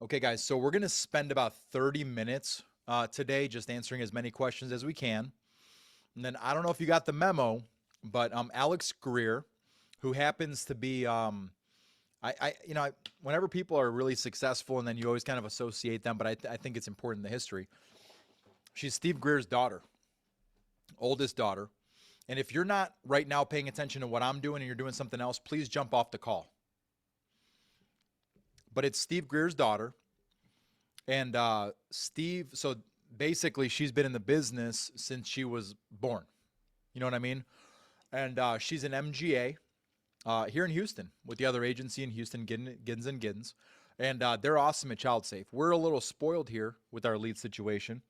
Okay, guys, so we're going to spend about 30 minutes today just answering as many questions as we can. And then I don't know if you got the memo, but Alex Greer, who happens to be, whenever people are really successful and then you always kind of associate them, but I think it's important in the history. She's Steve Greer's daughter, oldest daughter. And if you're not right now paying attention to what I'm doing and you're doing something else, please jump off the call. But it's Steve Greer's daughter. And Steve, so basically, she's been in the business since she was born. You know what I mean? And she's an MGA here in Houston with the other agency in Houston, Giddens and Giddens. And they're awesome at Child Safe. We're a little spoiled here with our lead situation,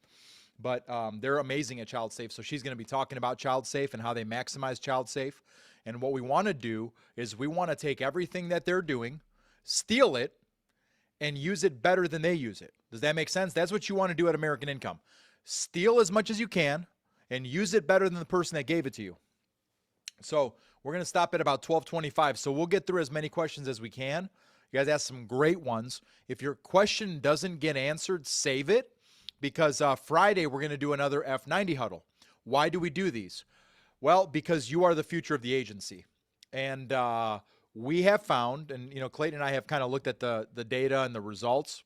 but they're amazing at Child Safe. So she's going to be talking about Child Safe and how they maximize Child Safe. And what we want to do is we want to take everything that they're doing, steal it, and use it better than they use it. Does that make sense? That's what you want to do at American Income. Steal as much as you can and use it better than the person that gave it to you. So we're going to stop at about 12:25. So we'll get through as many questions as we can. You guys asked some great ones. If your question doesn't get answered, save it, because Friday we're going to do another F90 huddle. Why do we do these? Well, because you are the future of the agency. And we have found, and Clayton and I have kind of looked at the data and the results.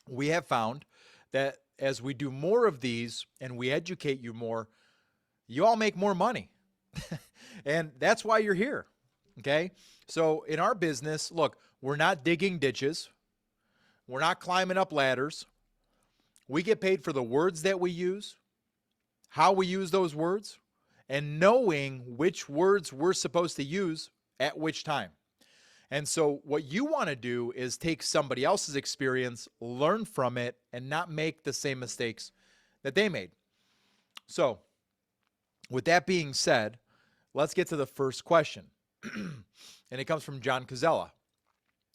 We have found that as we do more of these and we educate you more, you all make more money. And that's why you're here. Okay. So in our business, look, we're not digging ditches. We're not climbing up ladders. We get paid for the words that we use, how we use those words, and knowing which words we're supposed to use at which time. And so what you want to do is take somebody else's experience, learn from it, and not make the same mistakes that they made. So with that being said, let's get to the first question. And it comes from John Cazella.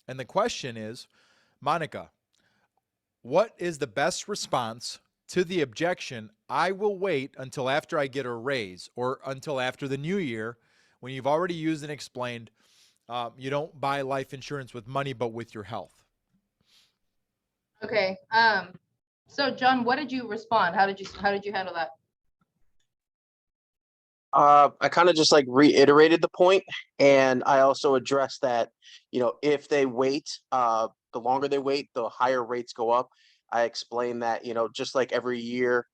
And the question is, Monica, what is the best response to the objection, I will wait until after I get a raise or until after the new year, when you've already used and explained you don't buy life insurance with money, but with your health? Okay. So John, what did you respond? How did you handle that? I kind of just like reiterated the point, and I also addressed that, if they wait, the longer they wait, the higher rates go up. I explained that, just like every year,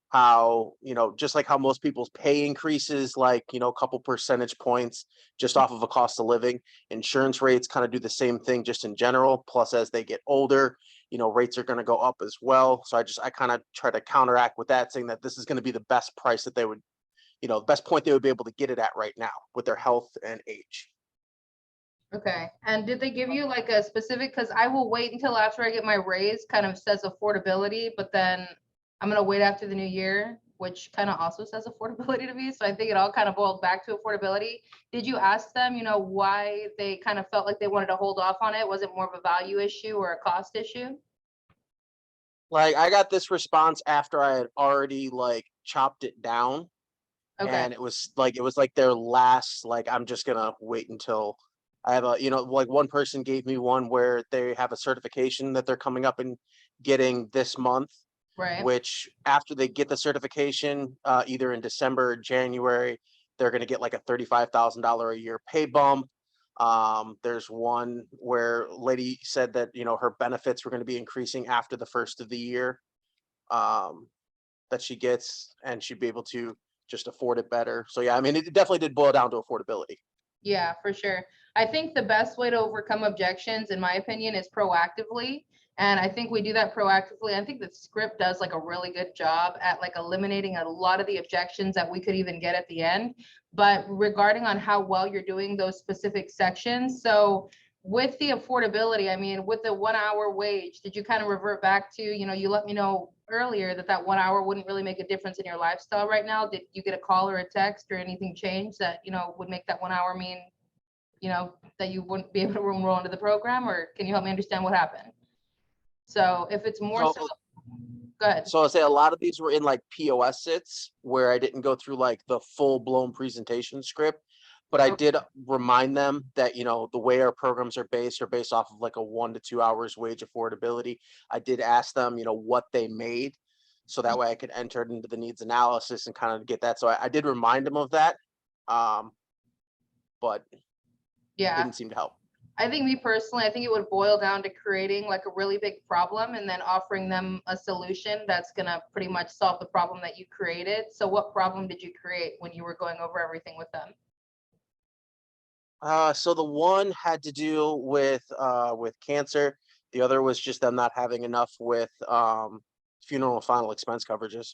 how, just like how most people's pay increases, like, a couple percentage points just off of a cost of living, insurance rates kind of do the same thing just in general. Plus, as they get older, rates are going to go up as well. So I kind of try to counteract with that, saying that this is going to be the best price that they would, the best point they would be able to get it at right now with their health and age. Okay. And did they give you like a specific, because I will wait until after I get my raise kind of says affordability, but then I'm going to wait after the new year, which kind of also says affordability to me. So I think it all kind of boiled back to affordability. Did you ask them, why they kind of felt like they wanted to hold off on it? Was it more of a value issue or a cost issue? Like, I got this response after I had already like chopped it down. Okay. And it was like their last, like, I'm just gonna wait until I have a, like one person gave me one where they have a certification that they're coming up and getting this month, Right. which after they get the certification, either in December or January, they're gonna get like a $35,000 a year pay bump. There's one where lady said that, her benefits were gonna be increasing after the first of the year, that she gets, and she'd be able to just afford it better. So yeah, I mean, it definitely did boil down to affordability. Yeah, for sure. I think the best way to overcome objections, in my opinion, is proactively. And I think we do that proactively. I think the script does like a really good job at like eliminating a lot of the objections that we could even get at the end. But regarding on how well you're doing those specific sections, so with the affordability, I mean, with the 1 hour wage, did you kind of revert back to, you let me know earlier that 1 hour wouldn't really make a difference in your lifestyle right now? Did you get a call or a text or anything change that, would make that 1 hour mean, that you wouldn't be able to enroll into the program? Or can you help me understand what happened? So if it's more so, go ahead. So I'll say a lot of these were in like POS sits where I didn't go through like the full blown presentation script, But I Okay. did remind them that, the way our programs are based off of like a 1 to 2 hours wage affordability. I did ask them, what they made. So that way I could enter it into the needs analysis and kind of get that. So I did remind them of that. Um, but Yeah. didn't seem to help. I think me personally, I think it would boil down to creating like a really big problem and then offering them a solution that's gonna pretty much solve the problem that you created. So what problem did you create when you were going over everything with them? So the one had to do with cancer. The other was just them not having enough with funeral and final expense coverages.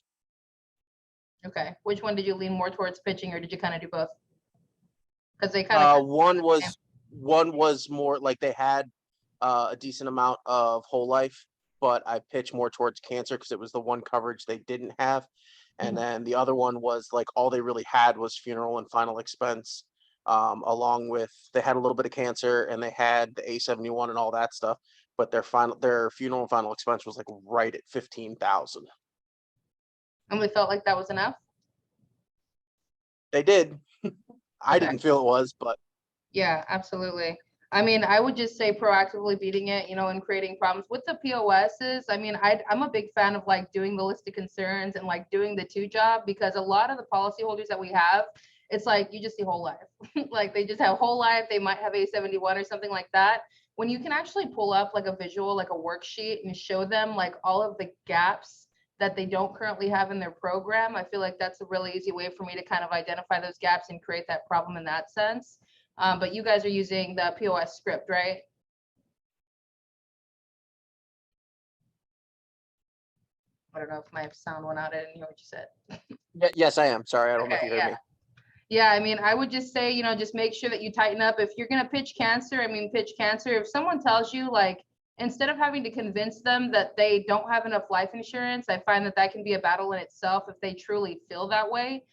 Okay. Which one did you lean more towards pitching or did you kind of do both? Because they kind of Uh, one was one was more like they had a decent amount of whole life, but I pitched more towards cancer because it was the one coverage they didn't have. And Mhm. then the other one was like all they really had was funeral and final expense, along with they had a little bit of cancer and they had the A71 and all that stuff, but their funeral and final expense was like right at 15,000. And we felt like that was enough. They did. I Okay. didn't feel it was, but Yeah, absolutely. I mean, I would just say proactively beating it, and creating problems with the POSs. I mean, I'm a big fan of like doing the list of concerns and like doing the two job because a lot of the policyholders that we have, it's like you just see whole life. Like they just have whole life. They might have A71 or something like that. When you can actually pull up like a visual, like a worksheet and show them like all of the gaps that they don't currently have in their program, I feel like that's a really easy way for me to kind of identify those gaps and create that problem in that sense. But you guys are using the POS script, right? I don't know if my sound went out. I didn't hear what you said. yes, I am. Sorry, I don't know if Okay, you heard yeah. me. Yeah, I mean, I would just say, just make sure that you tighten up. If you're gonna pitch cancer, I mean, pitch cancer. If someone tells you, like, instead of having to convince them that they don't have enough life insurance, I find that that can be a battle in itself if they truly feel that way,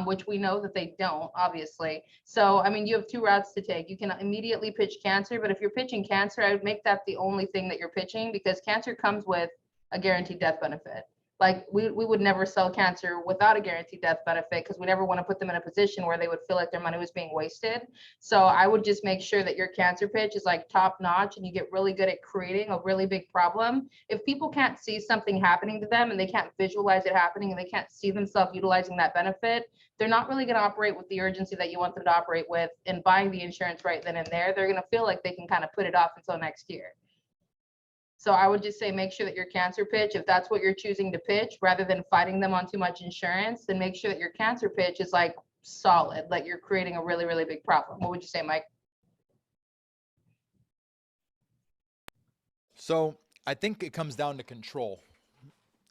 which we know that they don't, obviously. So, I mean, you have two routes to take. You can immediately pitch cancer, but if you're pitching cancer, I would make that the only thing that you're pitching because cancer comes with a guaranteed death benefit. Like we would never sell cancer without a guaranteed death benefit because we never want to put them in a position where they would feel like their money was being wasted. So I would just make sure that your cancer pitch is like top notch and you get really good at creating a really big problem. If people can't see something happening to them and they can't visualize it happening and they can't see themselves utilizing that benefit, they're not really going to operate with the urgency that you want them to operate with and buying the insurance right then and there. They're going to feel like they can kind of put it off until next year. So I would just say make sure that your cancer pitch, if that's what you're choosing to pitch, rather than fighting them on too much insurance, then make sure that your cancer pitch is like solid, like you're creating a really, really big problem. What would you say, Mike? So I think it comes down to control,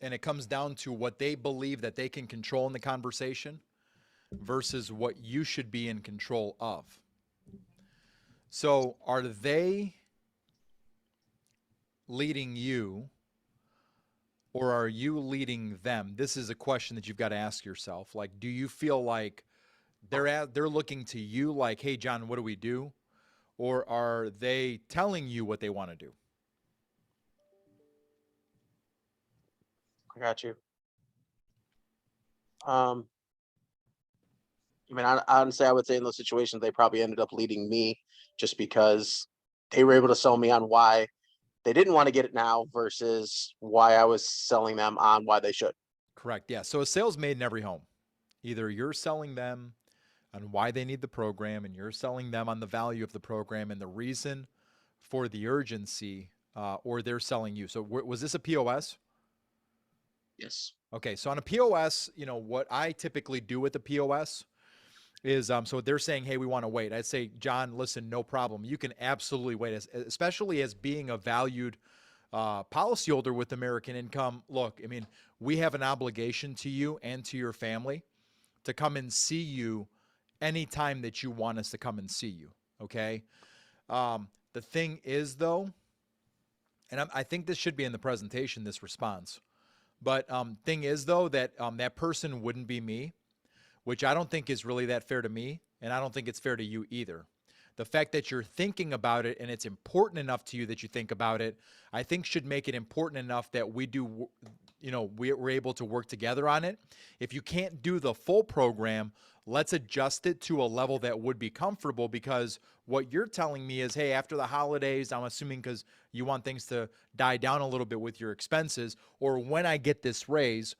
and it comes down to what they believe that they can control in the conversation versus what you should be in control of. So are they leading you or are you leading them? This is a question that you've got to ask yourself. Like, do you feel like they're looking to you like, hey, John, what do we do? Or are they telling you what they want to do? I got you. Um, honestly, I would say in those situations, they probably ended up leading me just because they were able to sell me on why they didn't want to get it now versus why I was selling them on why they should. Correct. Yeah. So a sale's made in every home. Either you're selling them on why they need the program and you're selling them on the value of the program and the reason for the urgency, or they're selling you. So was this a POS? Yes. Okay. So on a POS, what I typically do with the POS is so they're saying, hey, we want to wait. I'd say, John, listen, no problem. You can absolutely wait, especially as being a valued policyholder with American Income. Look, I mean, we have an obligation to you and to your family to come and see you anytime that you want us to come and see you. Okay. The thing is, though, and I think this should be in the presentation, this response. But thing is, though, that that person wouldn't be me, which I don't think is really that fair to me, and I don't think it's fair to you either. The fact that you're thinking about it and it's important enough to you that you think about it, I think should make it important enough that we do, we're able to work together on it. If you can't do the full program, let's adjust it to a level that would be comfortable, because what you're telling me is, hey, after the holidays, I'm assuming because you want things to die down a little bit with your expenses, or when I get this raise,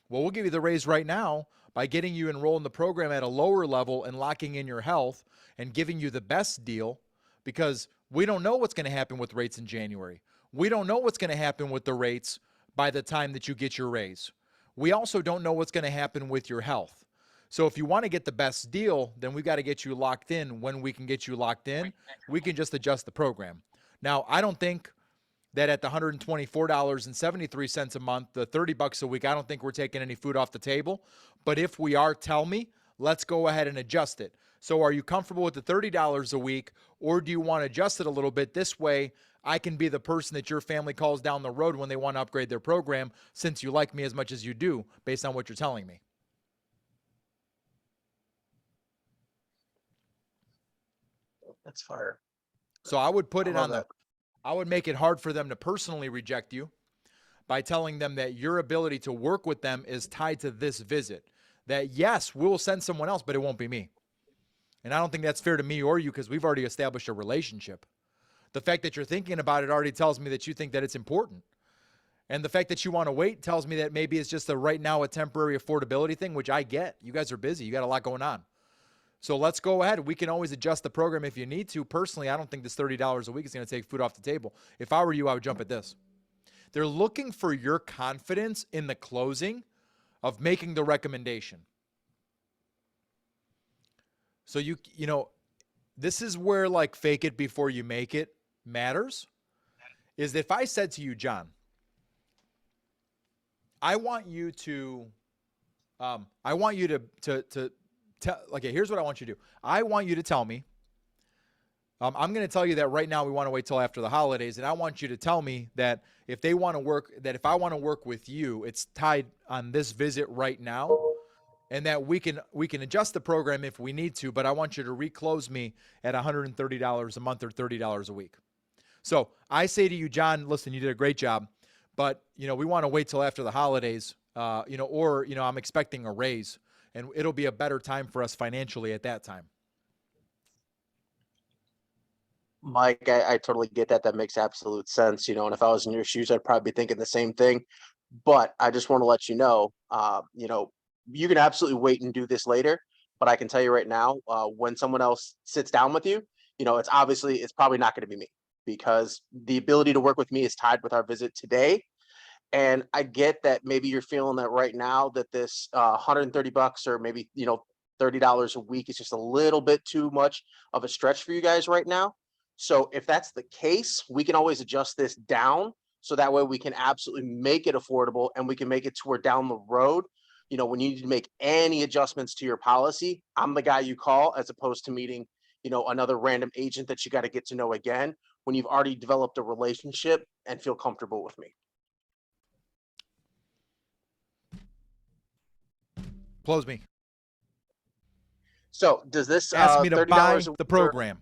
well, we'll give you the raise right now by getting you enrolled in the program at a lower level and locking in your health and giving you the best deal, because we don't know what's going to happen with rates in January. We don't know what's going to happen with the rates by the time that you get your raise. We also don't know what's going to happen with your health. So if you want to get the best deal, then we got to get you locked in. When we can get you locked in, we can just adjust the program. Now, I don't think that at the $124.73 a month, the $30 a week, I don't think we're taking any food off the table. But if we are, tell me, let's go ahead and adjust it. So are you comfortable with the $30 a week, or do you want to adjust it a little bit? This way, I can be the person that your family calls down the road when they want to upgrade their program, since you like me as much as you do, based on what you're telling me. That's fire. So I would put it on that. I would make it hard for them to personally reject you by telling them that your ability to work with them is tied to this visit. That yes, we'll send someone else, but it won't be me. And I don't think that's fair to me or you, because we've already established a relationship. The fact that you're thinking about it already tells me that you think that it's important. And the fact that you want to wait tells me that maybe it's just right now a temporary affordability thing, which I get. You guys are busy. You got a lot going on. So let's go ahead. We can always adjust the program if you need to. Personally, I don't think this $30 a week is going to take food off the table. If I were you, I would jump at this. They're looking for your confidence in the closing of making the recommendation. So you know, this is where like fake it before you make it matters. Is if I said to you, John, I want you to tell, okay, here's what I want you to do. I want you to tell me, I'm going to tell you that right now we want to wait till after the holidays, and I want you to tell me that if they want to work, that if I want to work with you, it's tied on this visit right now, and that we can adjust the program if we need to, but I want you to reclose me at $130 a month or $30 a week. So I say to you, John, listen, you did a great job, but we want to wait till after the holidays, or I'm expecting a raise, and it'll be a better time for us financially at that time. Mike, I totally get that. That makes absolute sense. And if I was in your shoes, I'd probably be thinking the same thing. But I just want to let you know, you can absolutely wait and do this later. But I can tell you right now, when someone else sits down with you, it's probably not going to be me, because the ability to work with me is tied with our visit today. And I get that maybe you're feeling that right now, that this $130 or maybe, $30 a week is just a little bit too much of a stretch for you guys right now. So if that's the case, we can always adjust this down. So that way we can absolutely make it affordable, and we can make it to where down the road, when you need to make any adjustments to your policy, I'm the guy you call, as opposed to meeting, another random agent that you got to get to know again, when you've already developed a relationship and feel comfortable with me. Close me. So does this ask me to buy $30 the program?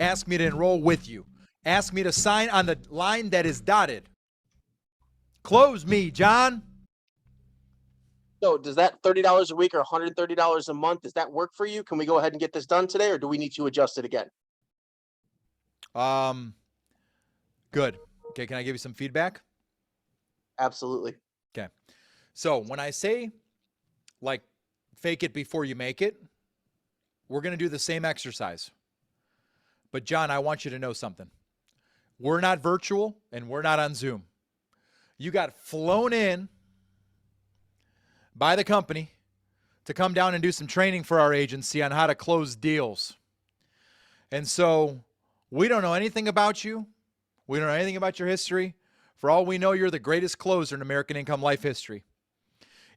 Ask me to enroll with you. Ask me to sign on the line that is dotted. Close me, John. So does that $30 a week or $130 a month, does that work for you? Can we go ahead and get this done today, or do we need to adjust it again? Good. Okay, can I give you some feedback? Absolutely. Okay. So when I say like fake it before you make it, we're going to do the same exercise. But John, I want you to know something. We're not virtual and we're not on Zoom. You got flown in by the company to come down and do some training for our agency on how to close deals. And so we don't know anything about you. We don't know anything about your history. For all we know, you're the greatest closer in American Income Life history.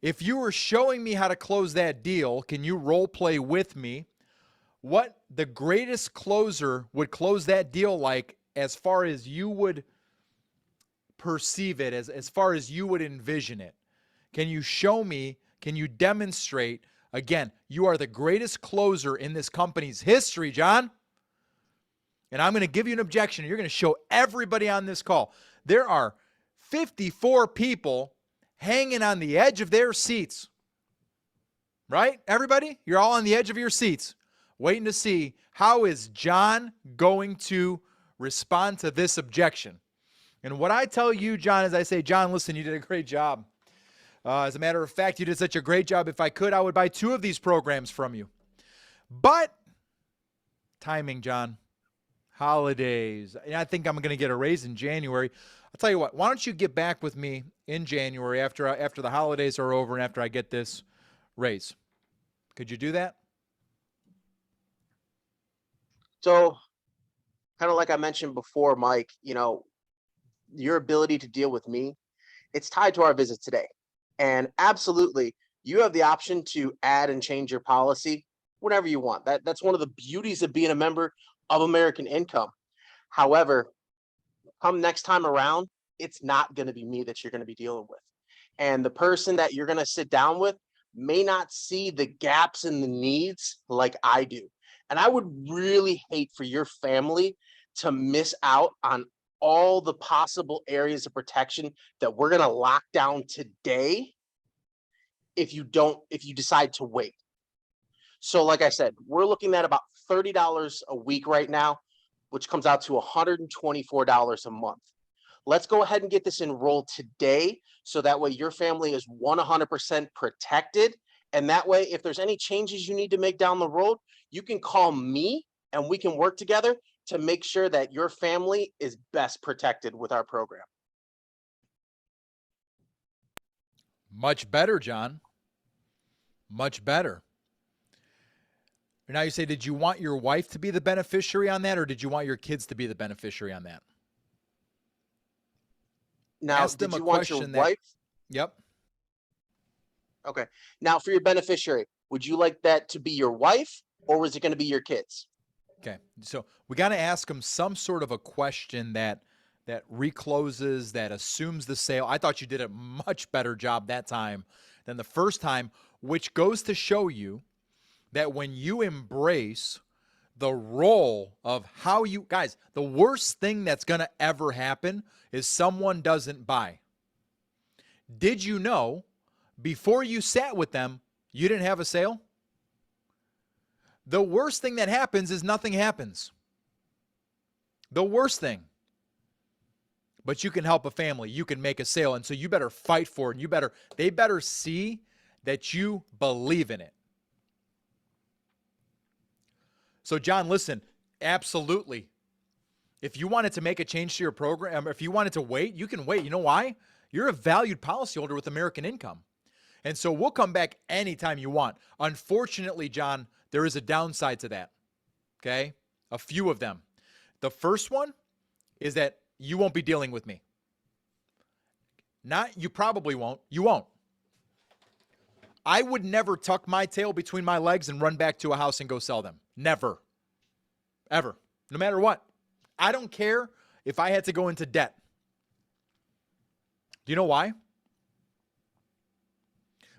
If you were showing me how to close that deal, can you role play with me what the greatest closer would close that deal like, as far as you would perceive it, as far as you would envision it? Can you show me, can you demonstrate? Again, you are the greatest closer in this company's history, John. And I'm going to give you an objection. You're going to show everybody on this call. There are 54 people hanging on the edge of their seats. Right? Everybody? You're all on the edge of your seats, waiting to see how is John going to respond to this objection. And what I tell you, John, is I say, John, listen, you did a great job. As a matter of fact, you did such a great job. If I could, I would buy 2 of these programs from you. But timing, John. Holidays. And I think I'm going to get a raise in January. I'll tell you what, why don't you get back with me in January after the holidays are over and after I get this raise? Could you do that? So kind of like I mentioned before, Mike, your ability to deal with me, it's tied to our visit today. And absolutely, you have the option to add and change your policy whenever you want. That's one of the beauties of being a member of American Income. However, come next time around, it's not going to be me that you're going to be dealing with. And the person that you're going to sit down with may not see the gaps in the needs like I do. And I would really hate for your family to miss out on all the possible areas of protection that we're going to lock down today if you decide to wait. So like I said, we're looking at about $30 a week right now, which comes out to $124 a month. Let's go ahead and get this enrolled today so that way your family is 100% protected. And that way, if there's any changes you need to make down the road, you can call me and we can work together to make sure that your family is best protected with our program. Much better, John. Much better. Now you say, did you want your wife to be the beneficiary on that, or did you want your kids to be the beneficiary on that? Now, Ask them did a you want your question that- wife? Yep. Okay. Now, for your beneficiary, would you like that to be your wife, or was it going to be your kids? Okay. So we got to ask them some sort of a question that recloses, that assumes the sale. I thought you did a much better job that time than the first time, which goes to show you that when you embrace the role of how you guys, the worst thing that's going to ever happen is someone doesn't buy. Did you know before you sat with them, you didn't have a sale? The worst thing that happens is nothing happens. The worst thing. But you can help a family. You can make a sale. And so you better fight for it. And they better see that you believe in it. So John, listen, absolutely. If you wanted to make a change to your program, if you wanted to wait, you can wait. You know why? You're a valued policyholder with American Income. And so we'll come back anytime you want. Unfortunately, John, there is a downside to that. Okay? A few of them. The first one is that you won't be dealing with me. You probably won't. You won't. I would never tuck my tail between my legs and run back to a house and go sell them. Never. Ever. No matter what. I don't care if I had to go into debt. Do you know why?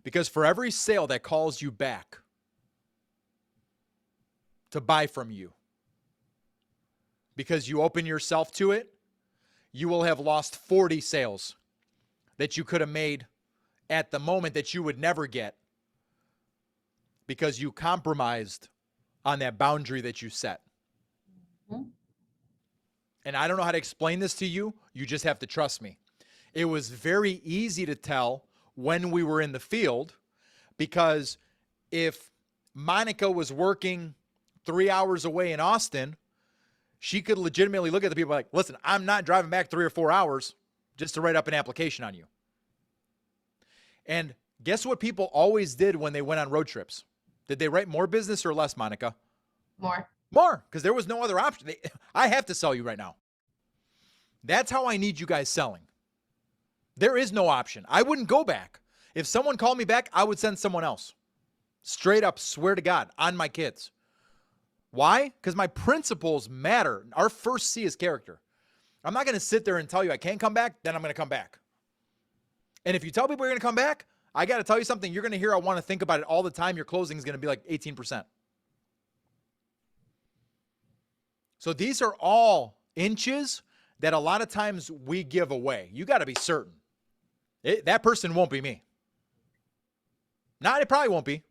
Because for every sale that calls you back to buy from you, because you open yourself to it, you will have lost 40 sales that you could have made at the moment that you would never get because you compromised on that boundary that you set. Mm-hmm. And I don't know how to explain this to you. You just have to trust me. It was very easy to tell when we were in the field, because if Monica was working 3 hours away in Austin, she could legitimately look at the people like, listen, I'm not driving back 3 or 4 hours just to write up an application on you. And guess what people always did when they went on road trips? Did they write more business or less, Monica? More. More, because there was no other option. I have to sell you right now. That's how I need you guys selling. There is no option. I wouldn't go back. If someone called me back, I would send someone else. Straight up, swear to God, on my kids. Why? Because my principles matter. Our first C is character. I'm not going to sit there and tell you I can't come back, then I'm going to come back. And if you tell people you're going to come back, I got to tell you something. You're going to hear I want to think about it all the time. Your closing is going to be like 18%. So these are all inches that a lot of times we give away. You got to be certain. That person won't be me. It probably won't be.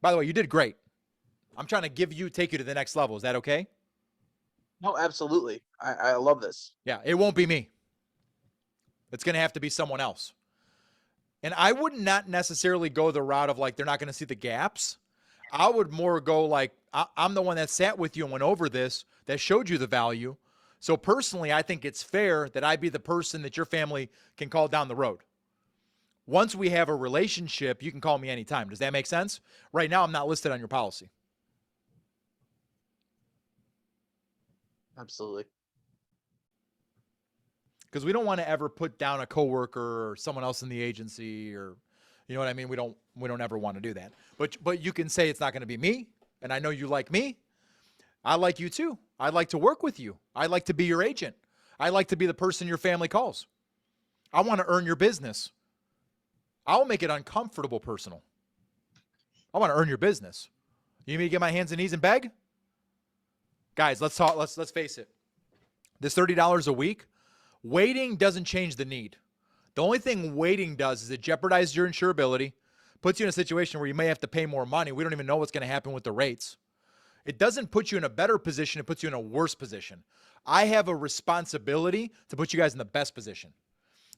By the way, you did great. I'm trying to take you to the next level. Is that okay? No, absolutely. I love this. Yeah, it won't be me. It's going to have to be someone else. And I would not necessarily go the route of like, they're not going to see the gaps. I would more go like, I'm the one that sat with you and went over this, that showed you the value. So personally, I think it's fair that I be the person that your family can call down the road. Once we have a relationship, you can call me anytime. Does that make sense? Right now, I'm not listed on your policy. Absolutely. Because we don't want to ever put down a coworker or someone else in the agency, or, you know what I mean? We don't ever want to do that. But you can say it's not going to be me, and I know you like me. I like you too. I'd like to work with you. I'd like to be your agent. I like to be the person your family calls. I want to earn your business. I'll make it uncomfortable personal. I want to earn your business. You need me to get my hands and knees and beg? Guys, let's talk. Let's face it. This $30 a week, waiting doesn't change the need. The only thing waiting does is it jeopardizes your insurability, puts you in a situation where you may have to pay more money. We don't even know what's going to happen with the rates. It doesn't put you in a better position. It puts you in a worse position. I have a responsibility to put you guys in the best position.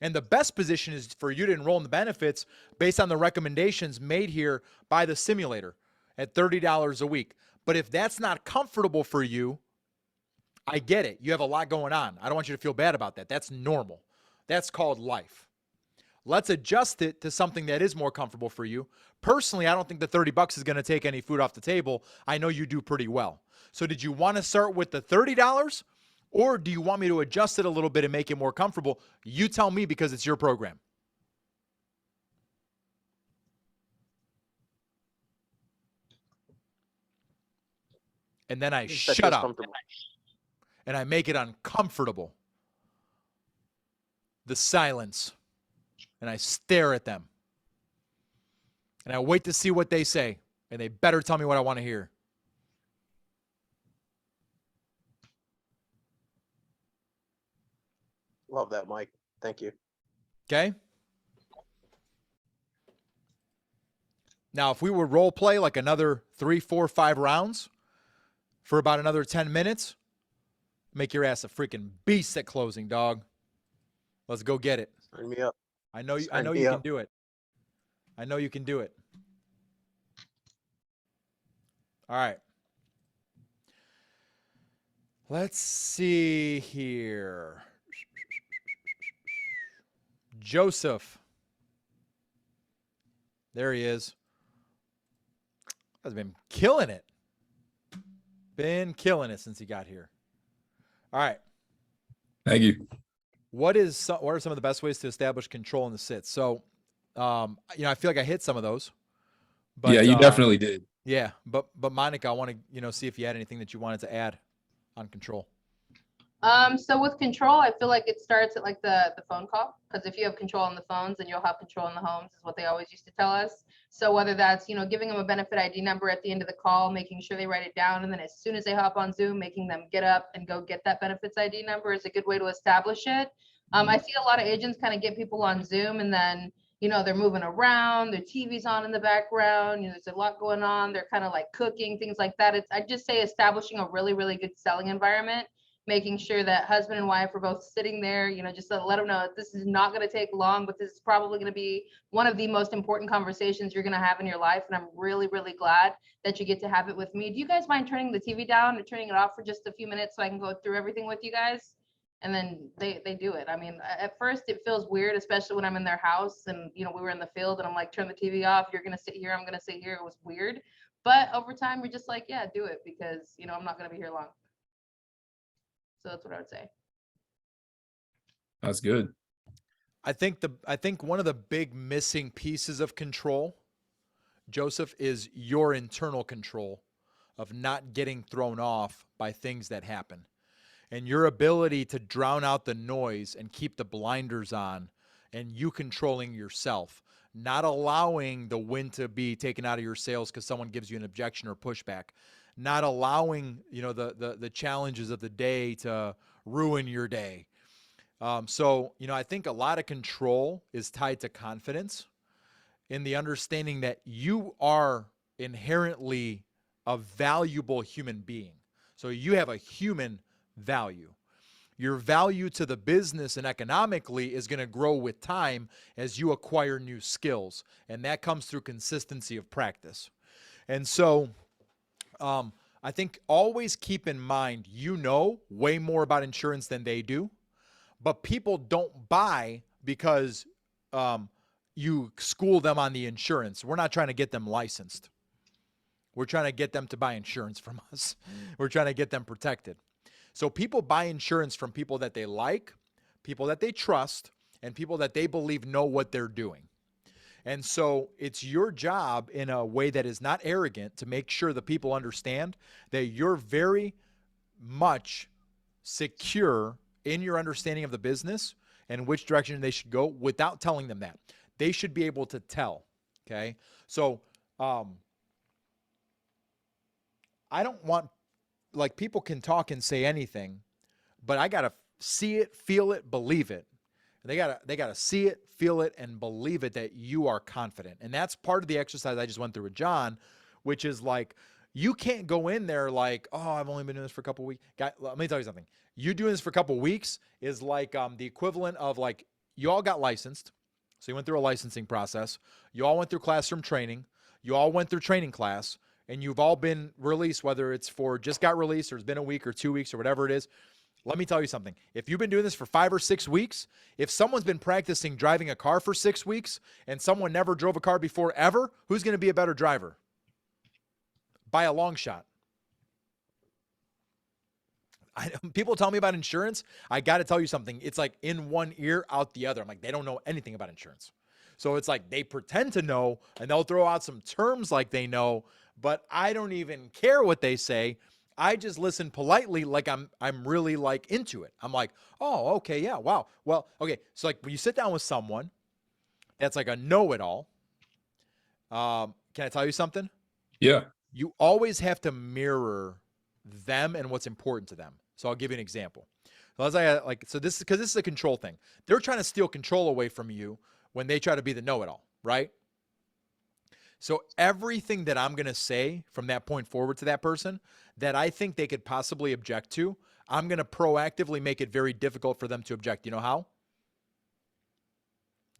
And the best position is for you to enroll in the benefits based on the recommendations made here by the simulator at $30 a week. But if that's not comfortable for you, I get it. You have a lot going on. I don't want you to feel bad about that. That's normal. That's called life. Let's adjust it to something that is more comfortable for you. Personally, I don't think the $30 is going to take any food off the table. I know you do pretty well. So did you want to start with the $30? Or do you want me to adjust it a little bit and make it more comfortable? You tell me, because it's your program. And then I shut up and I make it uncomfortable. The silence. And I stare at them. And I wait to see what they say. And they better tell me what I want to hear. Love that, Mike. Thank you. Okay? Now, if we would role play like another 3, 4, 5 rounds for about another 10 minutes, make your ass a freaking beast at closing, dog. Let's go get it. Sign me up. I know you Sign me can up. do it. I know you can do it. All right. Let's see here. Joseph. There he is. Has been killing it. Been killing it since he got here. All right. Thank you. What are some of the best ways to establish control in the sits? So, I feel like I hit some of those. But, yeah, you definitely did. Yeah, but Monica, I want to see if you had anything that you wanted to add on control. So with control, I feel like it starts at like the phone call, because if you have control on the phones, then you'll have control in the homes, is what they always used to tell us. So whether that's, giving them a benefit ID number at the end of the call, making sure they write it down, and then as soon as they hop on Zoom, making them get up and go get that benefits ID number is a good way to establish it. I see a lot of agents kind of get people on Zoom, and then they're moving around, their TV's on in the background, there's a lot going on, they're kind of like cooking, things like that. I just say establishing a really, really good selling environment, making sure that husband and wife are both sitting there, just to let them know this is not going to take long, but this is probably going to be one of the most important conversations you're going to have in your life. And I'm really, really glad that you get to have it with me. Do you guys mind turning the TV down or turning it off for just a few minutes so I can go through everything with you guys? And then they do it. I mean, at first it feels weird, especially when I'm in their house and, we were in the field and I'm like, turn the TV off. You're going to sit here. I'm going to sit here. It was weird. But over time, we're just like, yeah, do it, because, I'm not going to be here long. So that's what I would say. That's good. I think one of the big missing pieces of control, Joseph, is your internal control of not getting thrown off by things that happen. And your ability to drown out the noise and keep the blinders on, and you controlling yourself, not allowing the wind to be taken out of your sails because someone gives you an objection or pushback, not allowing the challenges of the day to ruin your day. So, I think a lot of control is tied to confidence in the understanding that you are inherently a valuable human being. So you have a human value. Your value to the business and economically is going to grow with time as you acquire new skills. And that comes through consistency of practice. And so I think always keep in mind, way more about insurance than they do, but people don't buy because you school them on the insurance. We're not trying to get them licensed. We're trying to get them to buy insurance from us. We're trying to get them protected. So people buy insurance from people that they like, people that they trust, and people that they believe know what they're doing. And so it's your job in a way that is not arrogant to make sure the people understand that you're very much secure in your understanding of the business and which direction they should go without telling them that. They should be able to tell, okay? So I don't want, people can talk and say anything, but I got to see it, feel it, believe it. They got to see it, feel it, and believe it that you are confident. And that's part of the exercise I just went through with John, which is you can't go in there like, oh, I've only been doing this for a couple of weeks. Guy, let me tell you something. You doing this for a couple of weeks is the equivalent of you all got licensed. So you went through a licensing process. You all went through classroom training. You all went through training class. And you've all been released, whether it's for just got released or it's been a week or 2 weeks or whatever it is. Let me tell you something. If you've been doing this for 5 or 6 weeks, if someone's been practicing driving a car for 6 weeks and someone never drove a car before ever, who's going to be a better driver? By a long shot. People tell me about insurance. I got to tell you something. It's like in one ear, out the other. I'm like, they don't know anything about insurance. So it's like they pretend to know and they'll throw out some terms like they know, but I don't even care what they say. I just listen politely like I'm really into it. I'm like, oh, okay, yeah, wow. Well, okay. So when you sit down with someone that's like a know-it-all, can I tell you something? Yeah. You always have to mirror them and what's important to them. So I'll give you an example. So this is a control thing. They're trying to steal control away from you when they try to be the know-it-all, right? So everything that I'm going to say from that point forward to that person that I think they could possibly object to, I'm going to proactively make it very difficult for them to object. You know how?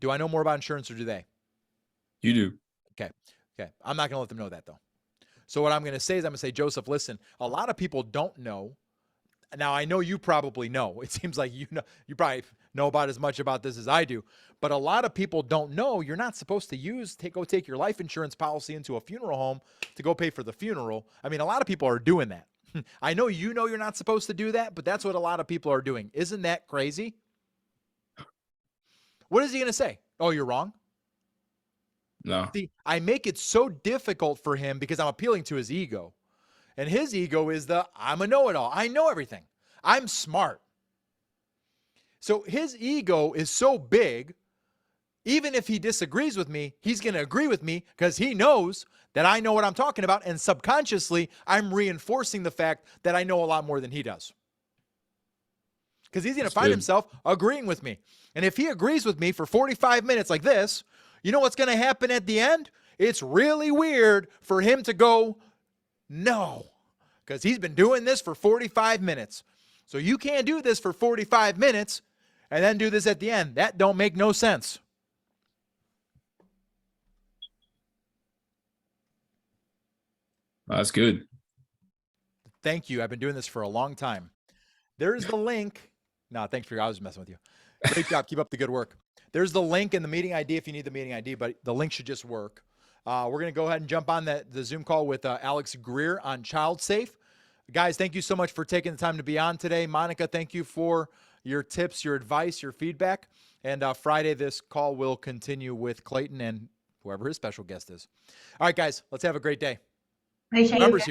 Do I know more about insurance or do they? You do. Okay. I'm not going to let them know that though. So what I'm going to say is I'm going to say, Joseph, listen, a lot of people don't know. Now I know you probably know. It seems like you probably know about as much about this as I do. But a lot of people don't know you're not supposed to go take your life insurance policy into a funeral home to go pay for the funeral. I mean, a lot of people are doing that. I know you're not supposed to do that, but that's what a lot of people are doing. Isn't that crazy? What is he going to say? Oh, you're wrong? No. See, I make it so difficult for him because I'm appealing to his ego. And his ego is I'm a know-it-all. I know everything. I'm smart. So his ego is so big, even if he disagrees with me, he's going to agree with me because he knows that I know what I'm talking about. And subconsciously, I'm reinforcing the fact that I know a lot more than he does. Because he's going to find himself agreeing with me. And if he agrees with me for 45 minutes like this, you know what's going to happen at the end? It's really weird for him to go, no, because he's been doing this for 45 minutes. So you can't do this for 45 minutes and then do this at the end. That don't make no sense. That's good. Thank you. I've been doing this for a long time. There's the link. No, thanks for I was messing with you. Great job. Keep up the good work. There's the link in the meeting ID if you need the meeting ID, but the link should just work. We're going to go ahead and jump on the Zoom call with Alex Greer on Child Safe. Guys, thank you so much for taking the time to be on today. Monica, thank you for your tips, your advice, your feedback. And Friday, this call will continue with Clayton and whoever his special guest is. All right, guys, let's have a great day. Appreciate Numbers it. here.